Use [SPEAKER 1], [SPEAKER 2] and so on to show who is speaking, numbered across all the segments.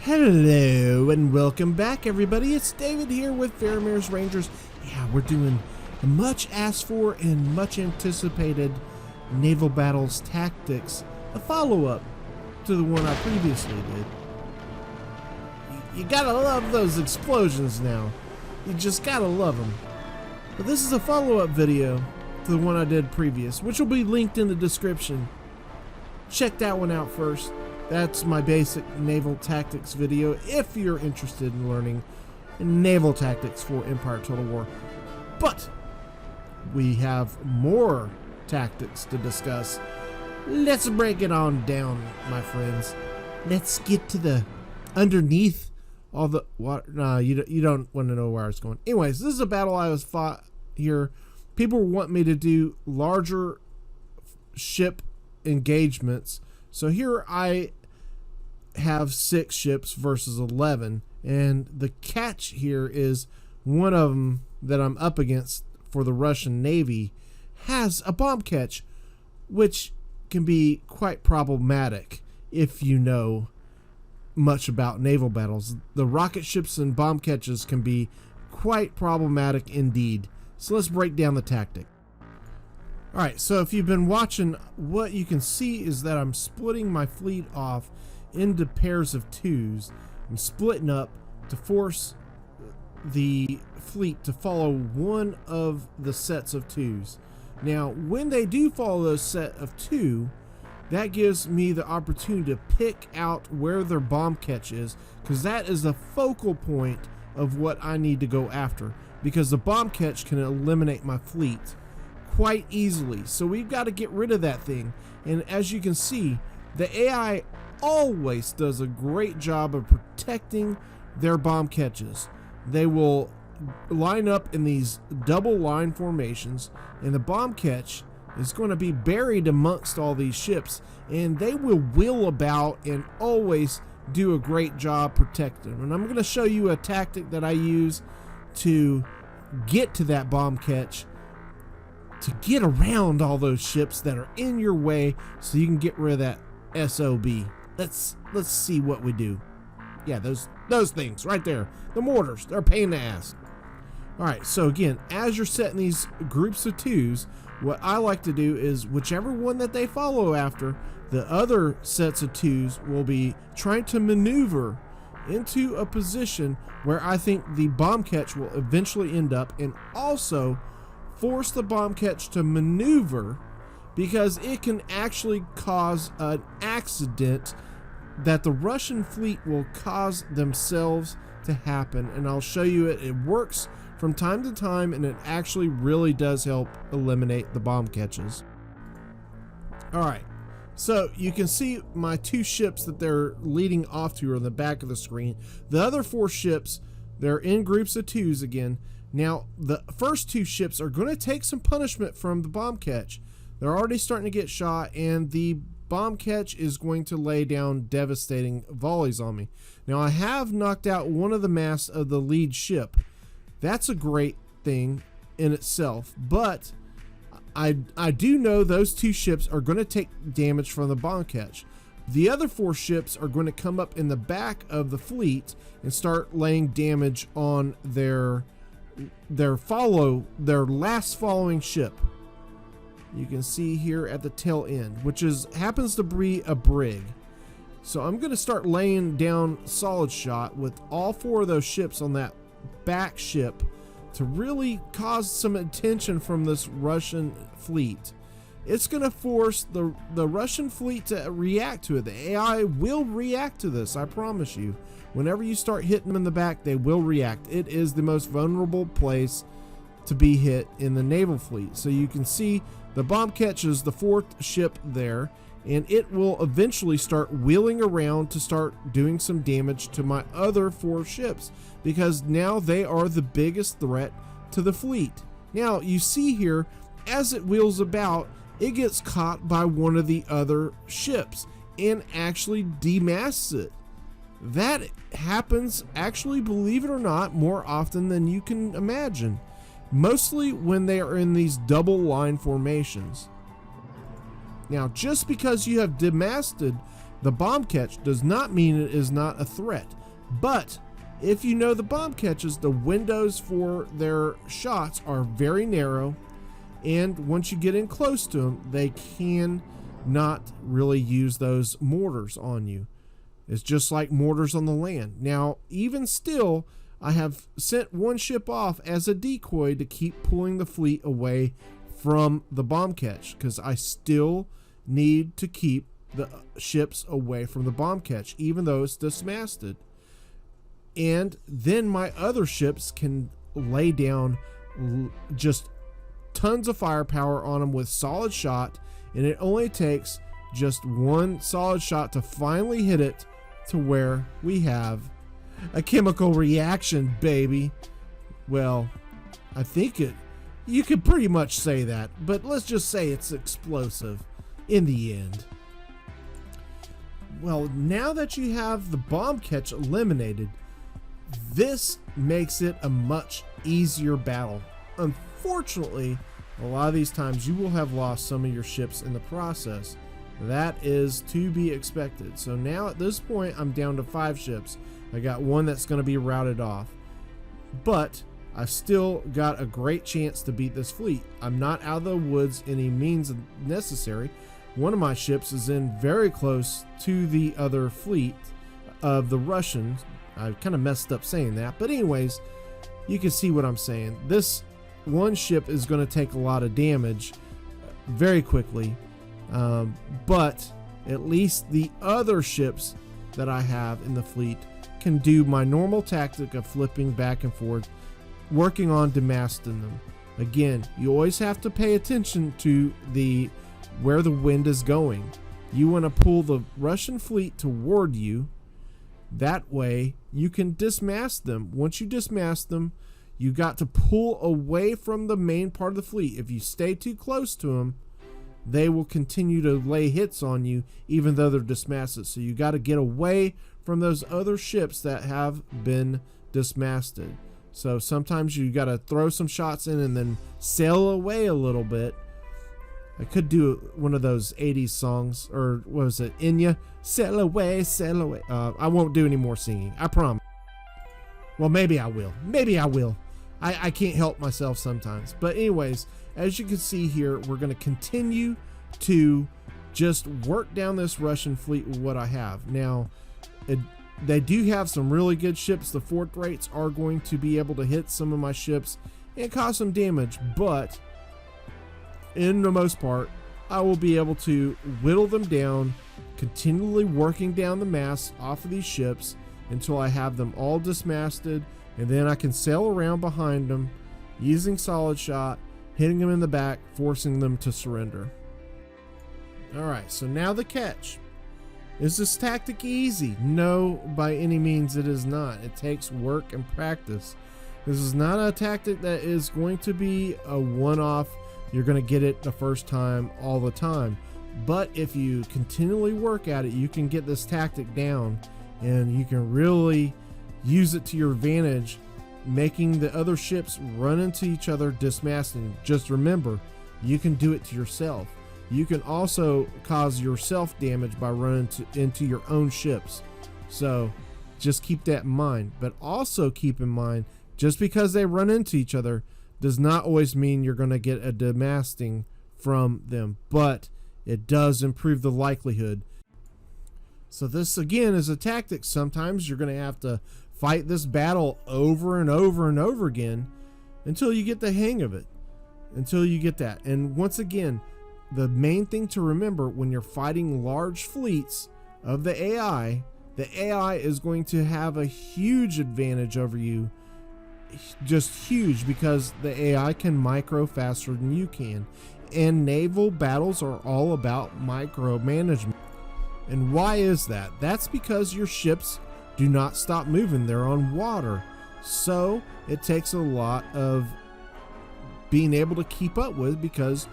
[SPEAKER 1] Hello and welcome back, everybody. It's David here with Faramir's Rangers. Yeah, we're doing a much asked for and much anticipated Naval Battles Tactics, a follow-up to the one I previously did. You gotta love those explosions now. You just gotta love them. But this is a follow-up video to the one I did previous, which will be linked in the description. Check that one out first. That's my basic naval tactics video if you're interested in learning naval tactics for Empire Total War. But we have more tactics to discuss. Let's break it on down, my friends. Let's get to the underneath all the water. No, you don't want to know where I was going. Anyways, this is a battle I was fought here. People want me to do larger ship engagements. So here I have 6 ships versus 11, and the catch here is one of them that I'm up against for the Russian Navy has a bomb catch, which can be quite problematic if you know much about naval battles. The rocket ships and bomb catches can be quite problematic indeed. So let's break down the tactic. Alright, so if you've been watching, what you can see is that I'm splitting my fleet off into pairs of 2s. I'm splitting up to force the fleet to follow one of the sets of 2s. Now, when they do follow those set of 2, that gives me the opportunity to pick out where their bomb catch is, because that is the focal point of what I need to go after, because the bomb catch can eliminate my fleet quite easily. So we've got to get rid of that thing. And as you can see, the AI always does a great job of protecting their bomb catches. They will line up in these double line formations, and the bomb catch is going to be buried amongst all these ships, and they will wheel about and always do a great job protecting them. And I'm going to show you a tactic that I use to get to that bomb catch, to get around all those ships that are in your way so you can get rid of that SOB. Let's see what we do. Yeah, those things right there. The mortars, they're a pain in the ass. Alright, so again, as you're setting these groups of 2s, what I like to do is whichever one that they follow after, the other sets of 2s will be trying to maneuver into a position where I think the bomb catch will eventually end up, and also force the bomb catch to maneuver, because it can actually cause an accident that the Russian fleet will cause themselves to happen. And I'll show you it. It works from time to time, and it actually really does help eliminate the bomb catches. Alright, so you can see my 2 ships that they're leading off to are on the back of the screen. The other 4 ships, they're in groups of 2s again. Now, the first 2 ships are going to take some punishment from the bomb catch. They're already starting to get shot, and the bomb catch is going to lay down devastating volleys on me. Now, I have knocked out one of the masts of the lead ship. That's a great thing in itself, but I do know those 2 ships are going to take damage from the bomb catch. The other 4 ships are going to come up in the back of the fleet and start laying damage on their last following ship. You can see here at the tail end, which happens to be a brig. So I'm going to start laying down solid shot with all 4 of those ships on that back ship to really cause some attention from this Russian fleet. It's going to force the Russian fleet to react to it. The AI will react to this, I promise you. Whenever you start hitting them in the back, they will react. It is the most vulnerable place to be hit in the naval fleet. So you can see the bomb catches the 4th ship there, and it will eventually start wheeling around to start doing some damage to my other 4 ships, because now they are the biggest threat to the fleet. Now you see here, as it wheels about, it gets caught by one of the other ships and actually demasts it. That happens, actually, believe it or not, more often than you can imagine. Mostly when they are in these double line formations. Now, just because you have demasted The bomb catch does not mean it is not a threat, but if you know the bomb catches, the windows for their shots are very narrow, and once you get in close to them, they can not really use those mortars on you. It's just like mortars on the land. Now, even still, I have sent one ship off as a decoy to keep pulling the fleet away from the bomb catch, because I still need to keep the ships away from the bomb catch, even though it's dismasted. And then my other ships can lay down just tons of firepower on them with solid shot, and it only takes just one solid shot to finally hit it to where we have a chemical reaction, baby. Well, I think you could pretty much say that, but let's just say it's explosive in the end. Well, now that you have the bomb catch eliminated, this makes it a much easier battle. Unfortunately, a lot of these times you will have lost some of your ships in the process. That is to be expected. So now at this point, I'm down to 5 ships. I got one that's going to be routed off, but I've still got a great chance to beat this fleet. I'm not out of the woods any means necessary. One of my ships is in very close to the other fleet of the Russians. I kind of messed up saying that, but anyways, you can see what I'm saying. This one ship is going to take a lot of damage very quickly, but at least the other ships that I have in the fleet can do my normal tactic of flipping back and forth, working on demasting them. Again, you always have to pay attention to where the wind is going. You want to pull the Russian fleet toward you. That way you can dismast them. Once you dismast them, you got to pull away from the main part of the fleet. If you stay too close to them, they will continue to lay hits on you even though they're dismasted. So you got to get away from those other ships that have been dismasted. So sometimes you got to throw some shots in and then sail away a little bit. I could do one of those 80s songs, or what was it, Enya? Sail away, sail away. I won't do any more singing, I promise. Well, maybe I will. Maybe I will. I can't help myself sometimes. But anyways, as you can see here, we're going to continue to just work down this Russian fleet with what I have. Now, they do have some really good ships. The fort rates are going to be able to hit some of my ships and cause some damage, but in the most part, I will be able to whittle them down, continually working down the mass off of these ships until I have them all dismasted, and then I can sail around behind them using solid shot, hitting them in the back, forcing them to surrender. Alright, so now the catch. Is this tactic easy? No, by any means it is not. It takes work and practice. This is not a tactic that is going to be a one-off. You're going to get it the first time all the time. But if you continually work at it, you can get this tactic down and you can really use it to your advantage, making the other ships run into each other, dismasting. Just remember, you can do it to yourself. You can also cause yourself damage by running into your own ships. So just keep that in mind. But also keep in mind, just because they run into each other does not always mean you're going to get a demasting from them, but it does improve the likelihood. So this again is a tactic. Sometimes you're going to have to fight this battle over and over and over again until you get the hang of it, until you get that. And once again, the main thing to remember when you're fighting large fleets of the AI is going to have a huge advantage over you. Just huge, because the AI can micro faster than you can. And naval battles are all about micromanagement. And why is that? That's because your ships do not stop moving. They're on water. So it takes a lot of being able to keep up with, because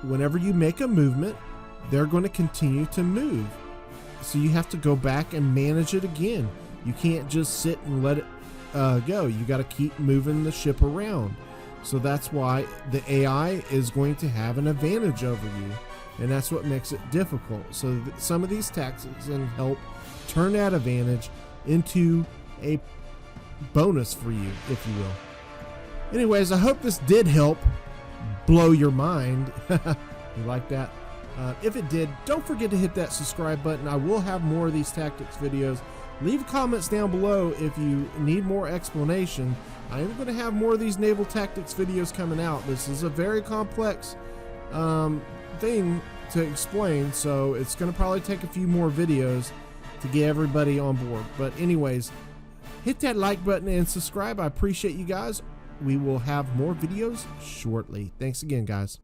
[SPEAKER 1] whenever you make a movement, they're going to continue to move. So you have to go back and manage it again. You can't just sit and let it go. You got to keep moving the ship around. So that's why the AI is going to have an advantage over you. and that's what makes it difficult. So some of these tactics can help turn that advantage into a bonus for you, if you will. Anyways, I hope this did help blow your mind. You like that? If it did, don't forget to hit that subscribe button. I will have more of these tactics videos. Leave comments down below if you need more explanation. I am going to have more of these naval tactics videos coming out. This is a very complex thing to explain, so it's going to probably take a few more videos to get everybody on board. But anyways, hit that like button and subscribe. I appreciate you guys. We will have more videos shortly. Thanks again, guys.